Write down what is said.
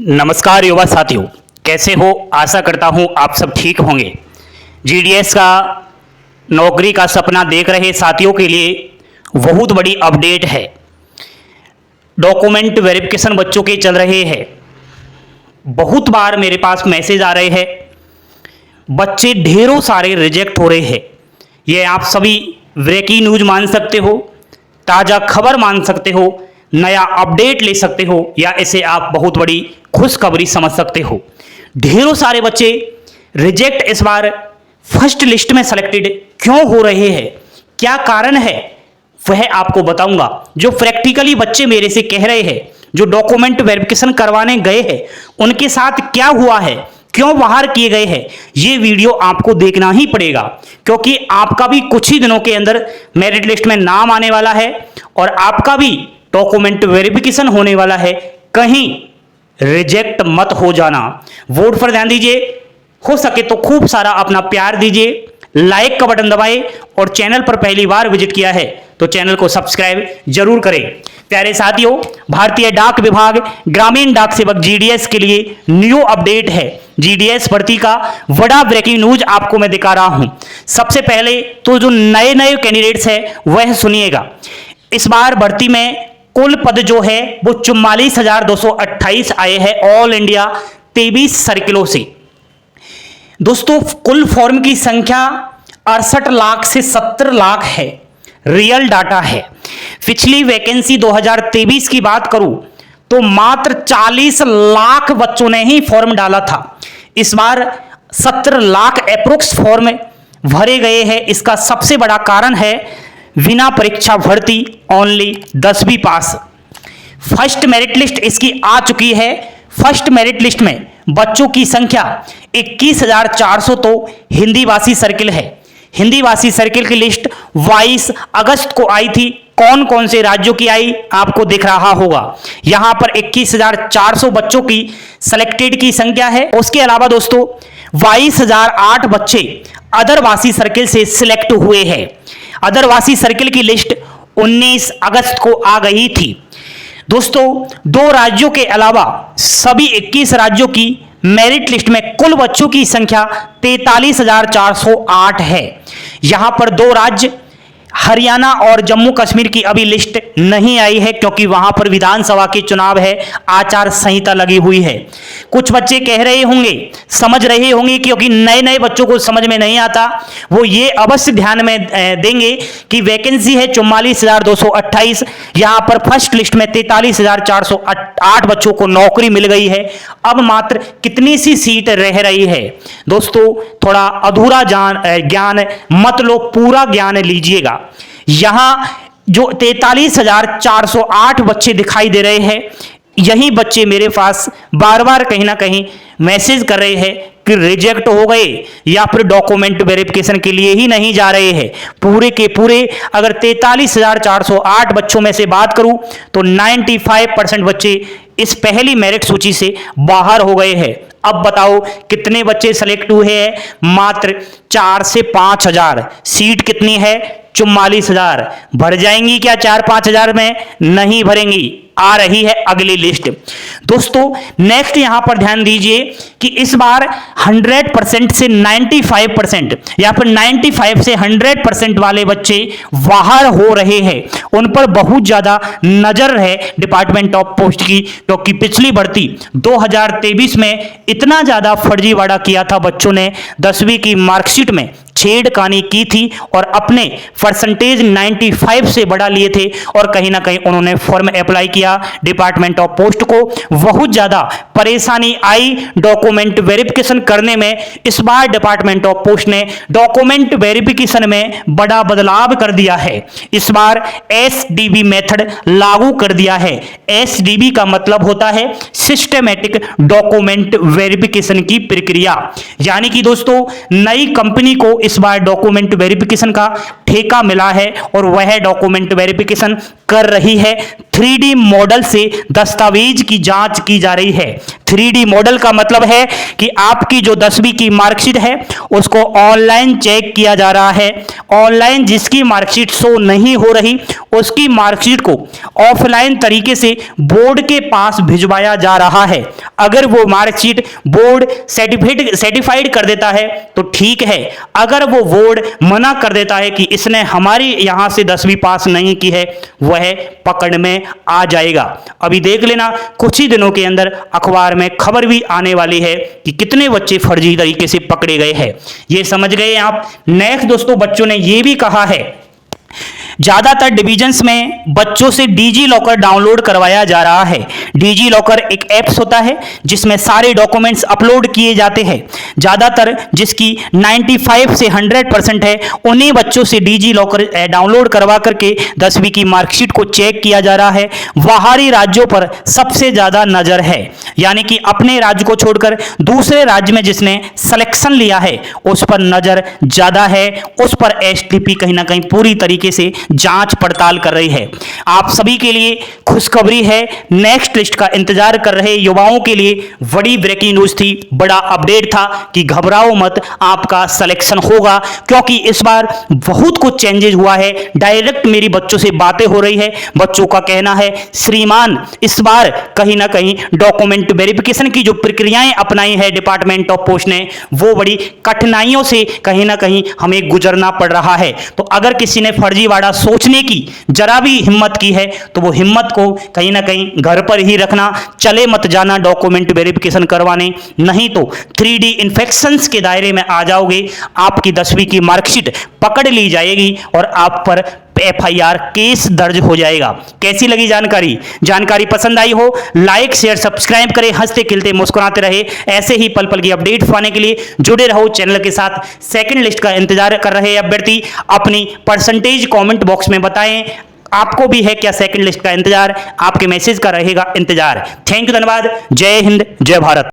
नमस्कार युवा साथियों, कैसे हो? आशा करता हूं आप सब ठीक होंगे। जीडीएस का नौकरी का सपना देख रहे साथियों के लिए बहुत बड़ी अपडेट है। डॉक्यूमेंट वेरिफिकेशन बच्चों के चल रहे हैं। बहुत बार मेरे पास मैसेज आ रहे हैं, बच्चे ढेरों सारे रिजेक्ट हो रहे हैं। ये आप सभी ब्रेकिंग न्यूज मान सकते हो, ताज़ा खबर मान सकते हो, नया अपडेट ले सकते हो, या इसे आप बहुत बड़ी खुशखबरी समझ सकते हो। ढेरों सारे बच्चे रिजेक्ट इस बार फर्स्ट लिस्ट में सेलेक्टेड क्यों हो रहे हैं, क्या कारण है, वह आपको बताऊंगा। जो प्रैक्टिकली बच्चे मेरे से कह रहे हैं, जो डॉक्यूमेंट वेरिफिकेशन करवाने गए हैं, उनके साथ क्या हुआ है, क्यों बाहर किए गए हैं, ये वीडियो आपको देखना ही पड़ेगा, क्योंकि आपका भी कुछ ही दिनों के अंदर मेरिट लिस्ट में नाम आने वाला है और आपका भी डॉक्यूमेंट वेरिफिकेशन होने वाला है। कहीं रिजेक्ट मत हो जाना। वोट पर ध्यान दीजिए, हो सके तो खूब सारा अपना प्यार दीजिए, लाइक का बटन दबाएं और चैनल पर पहली बार विजिट किया है तो चैनल को सब्सक्राइब जरूर करें। प्यारे साथियों, भारतीय डाक विभाग ग्रामीण डाक सेवक जीडीएस के लिए न्यू अपडेट है। जीडीएस भर्ती का बड़ा ब्रेकिंग न्यूज आपको मैं दिखा रहा हूं। सबसे पहले तो जो नए कैंडिडेट्स है वह सुनिएगा। इस बार भर्ती में कुल पद जो है वो 44,228 आए हैं ऑल इंडिया 23 सर्किलों से। दोस्तों, कुल फॉर्म की संख्या 68 लाख से 70 लाख है, रियल डाटा है। पिछली वैकेंसी 2023 की बात करूं तो मात्र 40 लाख बच्चों ने ही फॉर्म डाला था। इस बार 70 लाख अप्रोक्स फॉर्म भरे गए हैं। इसका सबसे बड़ा कारण है बिना परीक्षा भर्ती, ओनली 10वीं पास। फर्स्ट मेरिट लिस्ट इसकी आ चुकी है। फर्स्ट मेरिट लिस्ट में बच्चों की संख्या 21,400 तो हिंदी भाषी सर्किल है। हिंदी भाषी सर्किल की लिस्ट 22 अगस्त को आई थी। कौन कौन से राज्यों की आई आपको दिख रहा होगा। यहां पर 21,400 बच्चों की सिलेक्टेड की संख्या है। उसके अलावा दोस्तों 22,008 बच्चे अदरवासी सर्किल से सिलेक्ट हुए हैं। अदरवासी सर्किल की लिस्ट 19 अगस्त को आ गई थी। दोस्तों, 2 राज्यों के अलावा सभी 21 राज्यों की मेरिट लिस्ट में कुल बच्चों की संख्या 43,408 है। यहां पर 2 राज्य हरियाणा और जम्मू कश्मीर की अभी लिस्ट नहीं आई है, क्योंकि वहां पर विधानसभा के चुनाव है, आचार संहिता लगी हुई है। कुछ बच्चे कह रहे होंगे, समझ रहे होंगे, क्योंकि नए बच्चों को समझ में नहीं आता, वो ये अवश्य ध्यान में देंगे कि वैकेंसी है 44,228। यहां पर फर्स्ट लिस्ट में 43,408 बच्चों को नौकरी मिल गई है। अब मात्र कितनी सी सीट रह रही है? दोस्तों, थोड़ा अधूरा ज्ञान मत लो, पूरा ज्ञान लीजिएगा। यहां जो 43,408 बच्चे दिखाई दे रहे हैं, यही बच्चे मेरे पास बार बार कहीं ना कहीं मैसेज कर रहे हैं कि रिजेक्ट हो गए या फिर डॉक्यूमेंट वेरिफिकेशन के लिए ही नहीं जा रहे हैं। पूरे के पूरे अगर 43,408 बच्चों में से बात करूं तो 95% बच्चे इस पहली मेरिट सूची से बाहर हो गए हैं। अब बताओ कितने बच्चे सेलेक्ट हुए हैं? मात्र 4 से 5 हजार। सीट कितनी है? 44,000। भर जाएंगी क्या 4-5 हजार में? नहीं भरेंगी। आ रही है अगली लिस्ट। दोस्तों, नेक्स्ट यहां पर ध्यान दीजिए कि इस बार 100% से 95% या फिर 95 से 100% वाले बच्चे बाहर हो रहे हैं। उन पर बहुत ज्यादा नजर है डिपार्टमेंट ऑफ पोस्ट की, क्योंकि पिछली भर्ती 2023 में इतना ज्यादा फर्जीवाड़ा किया था बच्चों ने, 10वीं की मार्कशीट में छेड़खानी की थी और अपने परसेंटेज 95 से बढ़ा लिए थे, और कहीं ना कहीं उन्होंने फॉर्म अप्लाई किया डिपार्टमेंट ऑफ पोस्ट को। बहुत ज्यादा परेशानी आई डॉक्यूमेंट वेरिफिकेशन करने में। इस बार डिपार्टमेंट ऑफ पोस्ट ने डॉक्यूमेंट वेरिफिकेशन में बड़ा बदलाव कर दिया है। इस बार एसडीबी मेथड लागू कर दिया है। एसडीबी का मतलब होता है सिस्टमैटिक डॉक्यूमेंट वेरिफिकेशन की प्रक्रिया। यानी कि दोस्तों, नई कंपनी को इस बार डॉक्यूमेंट वेरिफिकेशन का ठेका मिला है और वह डॉक्यूमेंट वेरिफिकेशन कर रही है। 3D मॉडल से दस्तावेज की जांच की जा रही है। 3D मॉडल का मतलब है कि आपकी जो 10वीं की मार्कशीट है उसको ऑनलाइन चेक किया जा रहा है। ऑनलाइन जिसकी मार्कशीट शो नहीं हो रही उसकी मार्कशीट को ऑफलाइन तरीके से बोर्ड के पास भिजवाया जा रहा है। अगर वो मार्कशीट बोर्ड सर्टिफाइड कर देता है तो ठीक है, अगर वो बोर्ड मना कर देता है कि इसने हमारी यहां से 10वीं पास नहीं की है, वह पकड़ में आ जाएगा। अभी देख लेना, कुछ ही दिनों के अंदर अखबार में खबर भी आने वाली है कि कितने बच्चे फर्जी तरीके से पकड़े गए हैं। ये समझ गए आप। नेक्स्ट दोस्तों, बच्चों ने ये भी कहा है ज्यादातर डिवीजन्स में बच्चों से डिजी लॉकर डाउनलोड करवाया जा रहा है। डिजी लॉकर एक ऐप्स होता है जिसमें सारे डॉक्यूमेंट्स अपलोड किए जाते हैं। ज्यादातर जिसकी 95 से 100% है, उन्हीं बच्चों से डिजी लॉकर डाउनलोड करवा करके 10वीं की मार्कशीट को चेक किया जा रहा है। बाहरी राज्यों पर सबसे ज्यादा नजर है, यानी कि अपने राज्य को छोड़कर दूसरे राज्य में जिसने सिलेक्शन लिया है उस पर नजर ज्यादा है। उस पर एसटीपी कहीं ना कहीं पूरी तरीके से जांच पड़ताल कर रही है। आप सभी के लिए खुशखबरी है, नेक्स्ट लिस्ट का इंतजार कर रहे युवाओं के लिए बड़ी ब्रेकिंग न्यूज थी, बड़ा अपडेट था कि घबराओ मत, आपका सिलेक्शन होगा, क्योंकि इस बार बहुत कुछ चेंजेस हुआ है। डायरेक्ट मेरी बच्चों से बातें हो रही है, बच्चों का कहना है श्रीमान इस बार कहीं ना कहीं डॉक्यूमेंट वेरिफिकेशन की जो प्रक्रियाएं अपनाई है डिपार्टमेंट ऑफ पोस्ट ने, वो बड़ी कठिनाइयों से कहीं ना कहीं हमें गुजरना पड़ रहा है। तो अगर किसी ने फर्जीवाड़ा सोचने की जरा भी हिम्मत की है तो वो हिम्मत को कहीं ना कहीं घर पर ही रखना, चले मत जाना डॉक्यूमेंट वेरिफिकेशन करवाने, नहीं तो 3D इन्फेक्शंस के दायरे में आ जाओगे। आपकी 10वीं की मार्कशीट पकड़ ली जाएगी और आप पर FIR केस दर्ज हो जाएगा। कैसी लगी जानकारी पसंद आई हो लाइक शेयर सब्सक्राइब करें, हंसते खिलते मुस्कुराते रहे। ऐसे ही पल पल की अपडेट पाने के लिए जुड़े रहो चैनल के साथ। सेकंड लिस्ट का इंतजार कर रहे अभ्यर्थी अपनी परसेंटेज कमेंट बॉक्स में बताएं, आपको भी है क्या सेकंड लिस्ट का इंतजार, आपके मैसेज का रहेगा इंतजार। थैंक यू, धन्यवाद। जय हिंद, जय भारत।